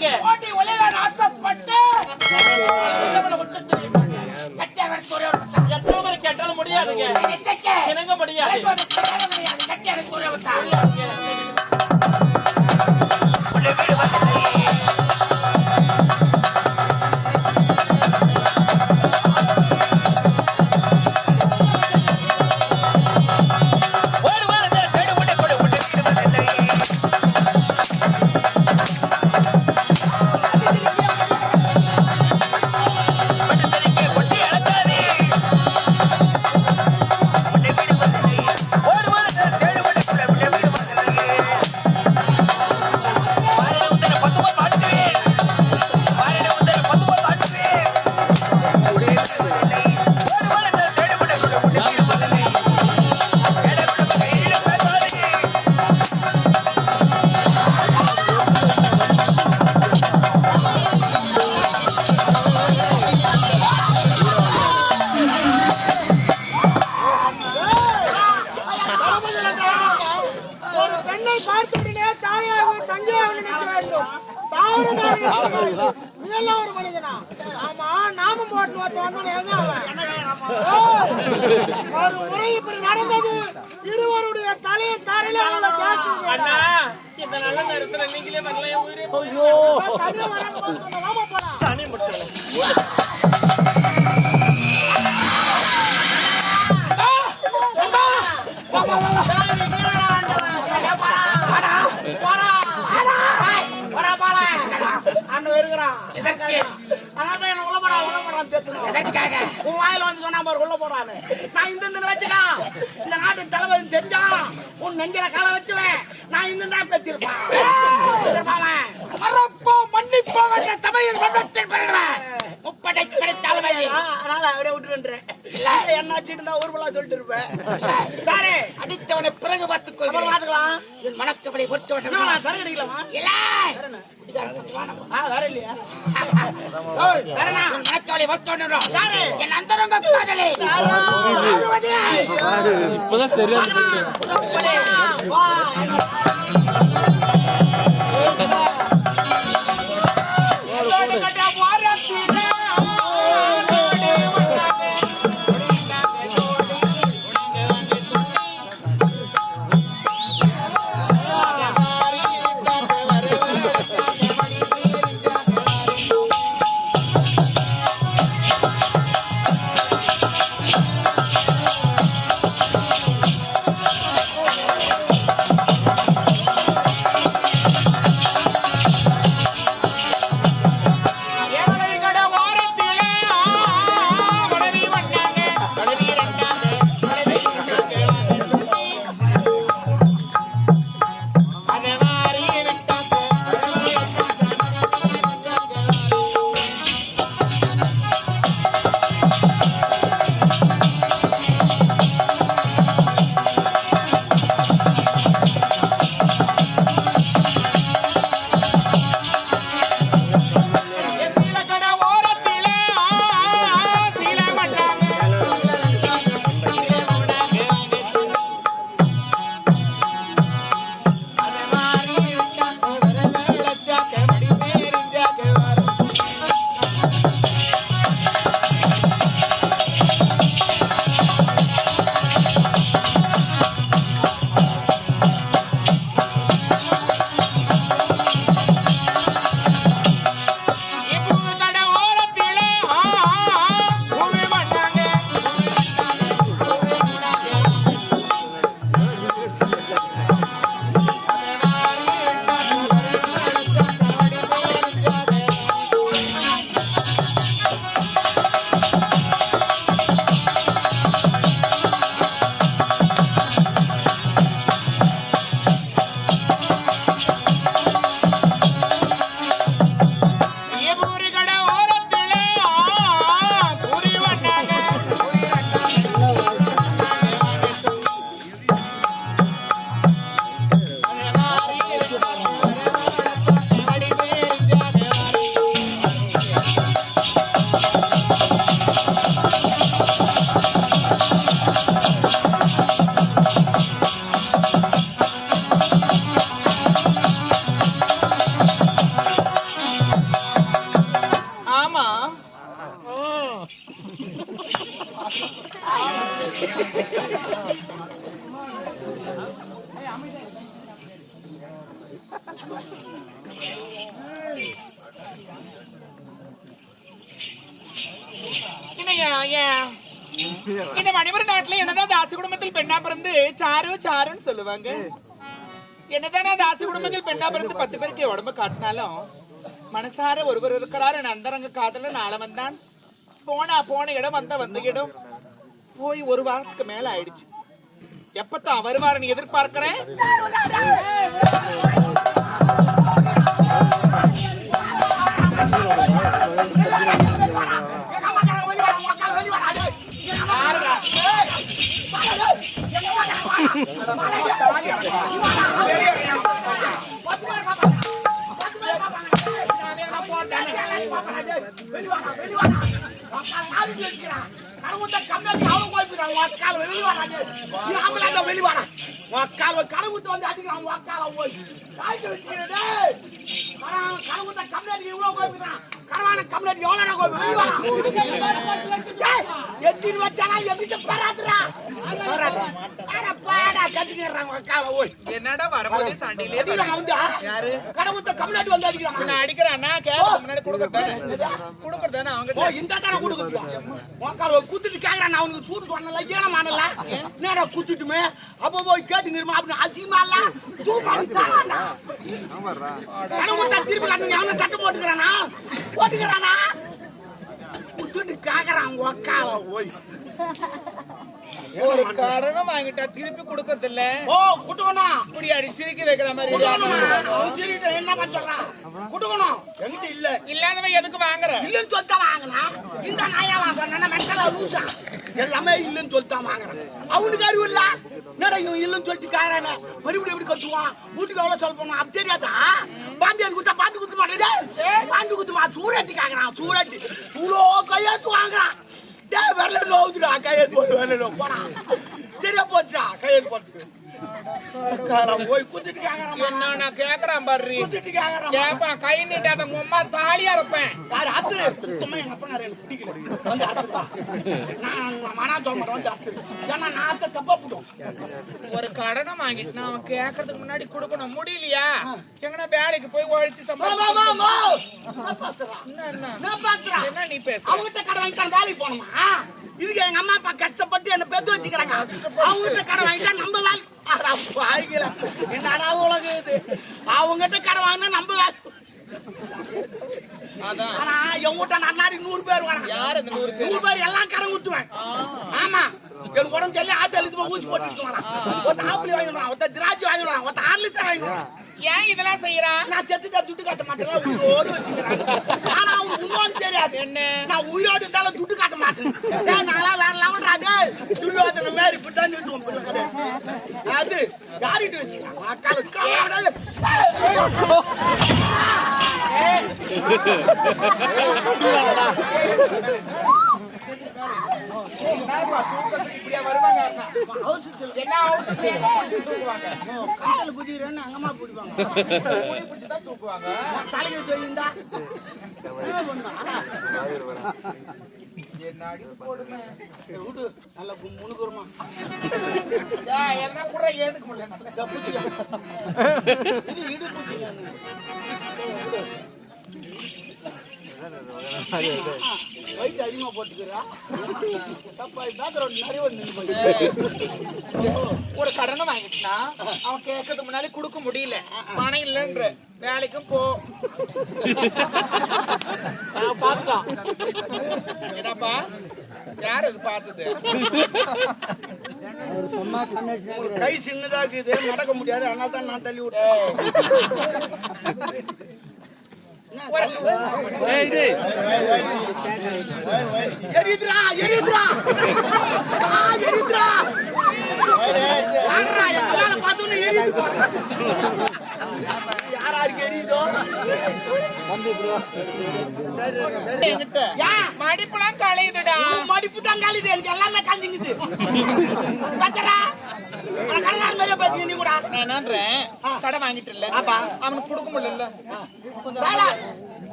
முடியாதுங்க. ஓட்டி ஒளியில ஆசைப்பட்டு எத்தனை பேர் கேட்டாலும் முடியாதுங்க. எனக்கு முடியாது. ஒரு மனிதனா? ஆமா, நாமம் போட்டு ஒரு முறை இப்படி நடந்தது. இருவருடைய தலையை தாரையில அண்ணா, இந்த நல்ல நேரத்துல நீங்களே வரல. உயிரே தனி முடிச்சல. இந்த நாட்டு தளபதி தெரிஞ்சா உன் நெஞ்சில கால வச்சுவேன். நான் இந்த தான் பேச்சிருப்பேன். மன்னிப்போ தமிழில் முப்படை தளபதி. அதனால அப்படியே விட்டுருன்றேன். என்ன வச்சுட்டு ஊர்வலா சொல்லிட்டு இருப்பேன். சாரே, அடித்தவனை பிறகு பார்த்துக்கொள். பார்த்துக்கலாம். மணக்கப்படி பொறுத்து விட்டேன். சரக்கு அடிக்கலாமா? இல்ல வேற இல்லையா? மணக்கவலை பொறுத்து என் அந்தரங்க காதலை இப்பதான் சரியா இந்த மணிமர நாட்டுல என்னதான் தாசி குடும்பத்தில் பெண்ணா பிறந்து சாரு சாருன்னு சொல்லுவாங்க. என்னதான் தாசி குடும்பத்தில் பெண்ணா பிறந்து 10 பேருக்கு உடம்பு காட்டினாலும் மனசார ஒருவர் இருக்கிறார். என் அந்தரங்க காதல நாளவன் தான். போன இடம் வந்த இடம் போய் 1 வாரத்துக்கு மேல ஆயிடுச்சு. எப்பத்தான் வருவாருன்னு எதிர்பார்க்கிறேன். என்னடா வரும்போதே சண்டையிலே யாரு கடவுத்த கம்னாடி வந்து அடிக்கிறான். அடிக்கிறான்னா முன்னாடி கொடுக்கறதானே அவங்க இந்த தானே கொடுக்குறான். குத்துட்டு கேக்குறான். அவனுக்கு சூடு சொன்னல ஏனமானல என்னடா குத்துட்டுமே அப்ப போய் கேட்டுங்கமா அப்படின்னு அசிங்கமா இல்ல தூப்பாடிச்சானா கடவுத்த திருப்பி காட்டுங்க. அவன சட்டை போட்டுக்கிறானா குத்துட்டு கேக்குறான். ஒக்கால போய் ஒரு காரணம் வாங்கிட்டா திருப்பி கொடுக்கறது இல்ல. குட்டுக்கணும் இப்படி அடி சிரிக்க வைக்கிற மாதிரி என்ன சொல்றான். குட்டுக்கணும் எங்கிட்ட இல்ல இல்லாதவன் எதுக்கு வாங்குற? இல்லன்னு சொல்லிட்டா வாங்கினா இந்த நாயா வாங்க மெட்டலா லூசா எல்லாமே இல்லன்னு சொல்லிட்டா வாங்குறேன். அவனுக்கு அறிவு இல்ல. என்னடா இவன் இல்லன்னு சொல்லிட்டு காரான மறுபடியும் எப்படி கட்டுவான்? வீட்டுக்கு எவ்வளவு சொல்ல போனா அப்படி தெரியாதா? பாண்டி அது குத்தா பாண்டி குத்து மாட்டேன். பாண்டி குத்துமா சூரட்டி காக்குறான். சூரட்டி இவ்வளோ கையாத்து வாங்குறான். வரல நோவுதுடா கையெழுத்து போட்டு வரல போனா சரியா போச்சுடா கையெழுத்து போட்டு போய் குத்திட்டு கேக்குறான். என்ன கேக்குறான் பாரு குத்திட்டு கேக்குறான். கை நீட்டாத உம்மா தாலியா இருப்பேன். யாரு அத்து சுத்தமா எங்க அப்பா எனக்கு பிடிக்கல வந்து அத்துப்பா நான் மனா தோமற வந்து அத்து ஏன்னா நான் அத்த தப்பா போடும். ஒரு கடனை வாங்கிட்டு அவன் கேக்குறதுக்கு முன்னாடி கொடுக்கணும். முடியலையா எங்கனா வேலைக்கு போய் ஒழிச்சு சம்பாதிச்சு என்ன நீ பேச அவங்கிட்ட கடை வாங்கிட்டு வேலைக்கு போனோமா? இதுக்கு எங்க அம்மா அப்பா கஷ்டப்பட்டு என்ன பெத்து வச்சுக்கிறாங்க. அவங்ககிட்ட கடை வாங்கிட்டா நம்ம வேலை என்னடா உலகம் இது. அவங்ககிட்ட கடை வாங்கினா நம்ம வேலை. ஆனா எங்கிட்ட நன்னாடி 100 பேர் வராங்க. யாரு 100 பேர் எல்லாம் கடன் விட்டுவேன். ஆமா எனக்கு உடம்பு சொல்லி ஆட்டு அழுத்து ஊசி போட்டு வரான். ஒருத்த ஆப்பிள் வாங்கிடுறான், ஒருத்த திராட்சை வாங்கிடுறான், ஒருத்த ஆர்லிச்சா வாங்கிடுறான். ஏன் இதெல்லாம் செய்யறான்? நான் செத்துட்டா துட்டு காட்ட மாட்டேன். உயிரோடு வச்சுக்கிறேன். ஆனா அவனுக்கு உண்மைன்னு தெரியாது. என்ன நான் உயிரோடு இருந்தாலும் துட்டு காட்ட மாட்டேன். நாங்களா வேற லெவல்றாங்க துட்டு மாரி இப்படிதான் அது யாரிட்டு வச்சுக்கலாம் அங்கம்மா தூக்குவாங்க தலைக்கு தெரியுந்தா நல்ல முன்னுக்குறமா என்ன கூட ஏதுக்கு முடியல வயிற்று அதிகமா போட்டுக்கிறா ஒரு கடனை வாங்கிட்டா அவன் கேட்கறதுக்கு முன்னாடி கொடுக்க முடியல. பணம் இல்லைன்ற வேலைக்கும் போ பாத்துட்டான். என்னப்பா யாரு அது பார்த்தது? கை சின்னதா இருக்குது நடக்க முடியாது. அதனால தான் நான் தள்ளி விட்டேன். எரியுதுரா எரியுதுரா எரியுதுரா பார்த்தோன்னு எரியுது. யாராருக்கு எரியுதோ மடிப்புலாம் கலையுதுடா. மடிப்பு தான் கலையுது. எனக்கு எல்லாமே கலைஞ்சுங்குது. பச்சரா கடைக்கார மாதிரியே பேசுங்க நீ கூட. நான் என்னன்றேன் கடை வாங்கிட்டு இல்ல அவனுக்கு கொடுக்க முடியல.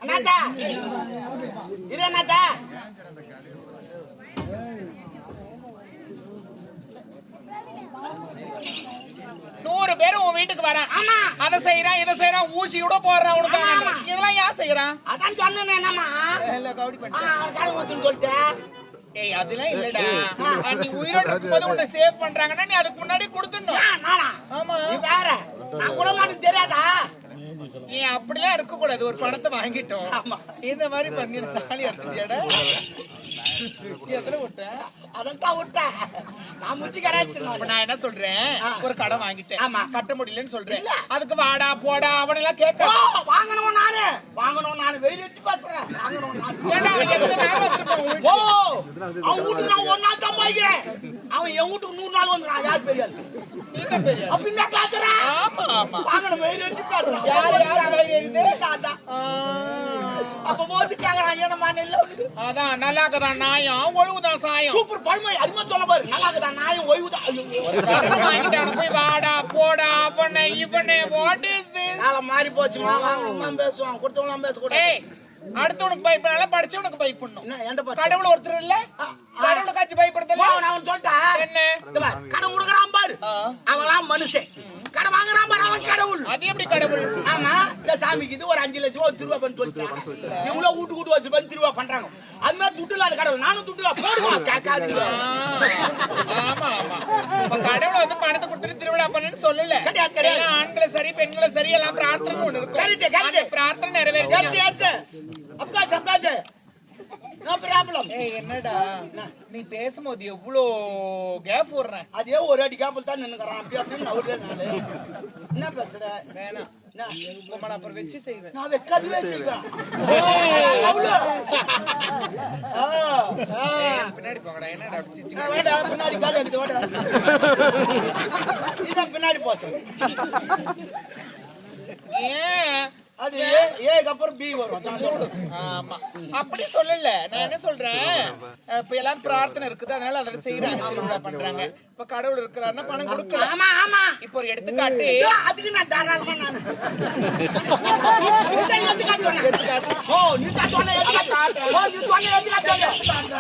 அண்ணாத்தா இரு அண்ணாத்தா 100 பேர் உன் வீட்டுக்கு வரான். ஆமா. அதை செய்யறான் இதை செய்யறான் ஊசி கூட போடுறான் உனக்கு. ஆமா. இதெல்லாம் ஏன் செய்யறான்? அதான் சொன்னேன் என்னம்மா கவுடி பண்ணிட்டேன். கடை ஊத்துன்னு சொல்லிட்டேன். ஏய் அதெல்லாம் இல்லடா. நீ உயிரோட இருக்கும்போது உன்னை சேவ் பண்றாங்கன்னா நீ அதுக்கு முன்னாடி கொடுத்துடணும். நானா? ஆமா. நீ வேற நான் கூட மாட்டேன் தெரியாதா? நீ அப்படிலாம் இருக்க கூடாது. ஒரு பணத்தை வாங்கிட்டோம். ஆமா. இந்த மாதிரி பண்ணி தாலி அறுத்துட்டியாடா? எத்தனை விட்ட? அதான் விட்டேன். நான் முச்சி கடாச்சு. அப்ப நான் என்ன சொல்றேன், ஒரு கடை வாங்கிட்டேன். ஆமா. கட்ட முடியலன்னு சொல்றேன். அதுக்கு வாடா போடா அவனெல்லாம் கேட்க வாங்கணும் நானு வெயில் வச்சு பேசுறேன். வாங்கணும் நானு. ஓ அவன் வீட்டுக்கு நான் ஒரு நாள் தான் போய்க்கிறேன். அவன் என் வீட்டுக்கு 100 நாள் வந்து நான் யார் பெரிய அப்படின்னா பேசுறேன். ஆமா ஆமா. வாங்கணும் வெயில் வச்சு பேசுறேன். யார் எரியுது? அப்ப போட்டு கேக்குறான் ஏனமா இல்ல. அதான் நல்லா இருக்குதான் நாயம் ஒழுகுதான் சாயம். சூப்பர் பழமை அருமை சொல்ல பாரு. நல்லா இருக்குதான் நாயம் ஓய்வுதான். வாங்கிட்டான போய் வாடா போடா அவனை இவனே வாட் இஸ் திஸ்? காலம் மாறி போச்சுமா. வாங்கணும் பேசுவான் கொடுத்தவங்களாம் பேசக்கூடாது. ஏய் அடுத்தவனுக்கு பயப்படல படிச்சவனுக்கு பயப்படணும். என்ன எந்த பாரு கடவுள் ஒருத்தர் இல்ல கடவுளுக்காச்சும் பயப்படுதல. நான் சொல்லிட்டேன் என்ன கடை கொடுக்குறான் பாரு. அவன்லாம் மனுஷன். கடை வாங்குறான் பாரு அவன் கடவுள். அது எப்படி கடவுள்? ஆமா இந்த சாமிக்கு இது ஒரு 5 லட்சம் ஒரு திருவா பண்ணி சொல்லிட்டான். இவ்வளவு வீட்டு கூட்டு வச்சு பண்ணி திருவா பண்றாங்க. அது மாதிரி துட்டு இல்லாத கடவுள். நானும் துட்டு போடுவான் கேட்காது. ஆமா ஆமா. இப்ப கடவுள் வந்து பணத்தை கொடுத்துட்டு திருவிழா பண்ணுன்னு சொல்லல. கிடையாது. ஆண்களும் சரி பெண்களும் சரி எல்லாம் பிரார்த்தனை ஒண்ணு இருக்கும். அந்த பிரார்த்தனை நிறைவேற்ற என்னடா நீ பேசும்போது எவ்வளவு கேப் விடுறேன். அதே ஒரு அடி காப்பல் தான் நின்னுக்கிறான். அப்படி அப்படின்னு அவரு என்ன பேசுற? வேணாம் அப்புறம் வச்சு செய்வேன். நான் வைக்காதவே செய்வேன். பின்னாடி போங்கடா. என்னடா பின்னாடி கால எடுத்து வாடா. இதான் பின்னாடி போச. ஏன் அது ஏக்கு அப்புறம் பி வரும். ஆமா அப்படி சொல்லல. நான் என்ன சொல்றேன், இப்ப எல்லாரும் பிரார்த்தனை இருக்குது அதனால அதை செய்யறாங்க திருவிழா பண்றாங்க. இப்ப கடவுள் இருக்கிறாருன்னா பணம் கொடுக்கல. ஆமா ஆமா. இப்ப ஒரு எடுத்துக்காட்டு அதுக்கு நான் தாராளமா நான் எடுத்துக்காட்டு. ஓ நீ சொன்ன எடுத்துக்காட்டு. ஓ நீ சொன்ன எடுத்துக்காட்டு.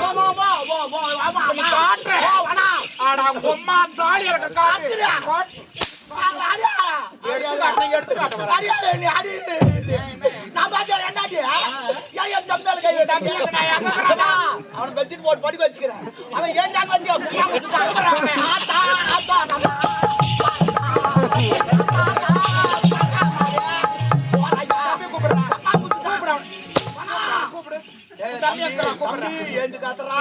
வா வா வா வா வா ஆமா நீ காட்ற. ஓ வேணா. ஆடா உம்மா தாலி எனக்கு காட்டு. எடுத்துக்காட்டு வர. அவன் வச்சுட்டு போட்டு படிக்க வச்சுக்கிறேன். அவன் ஏன் தான் கூப்பிடுறேன். ஏந்து காத்துறா.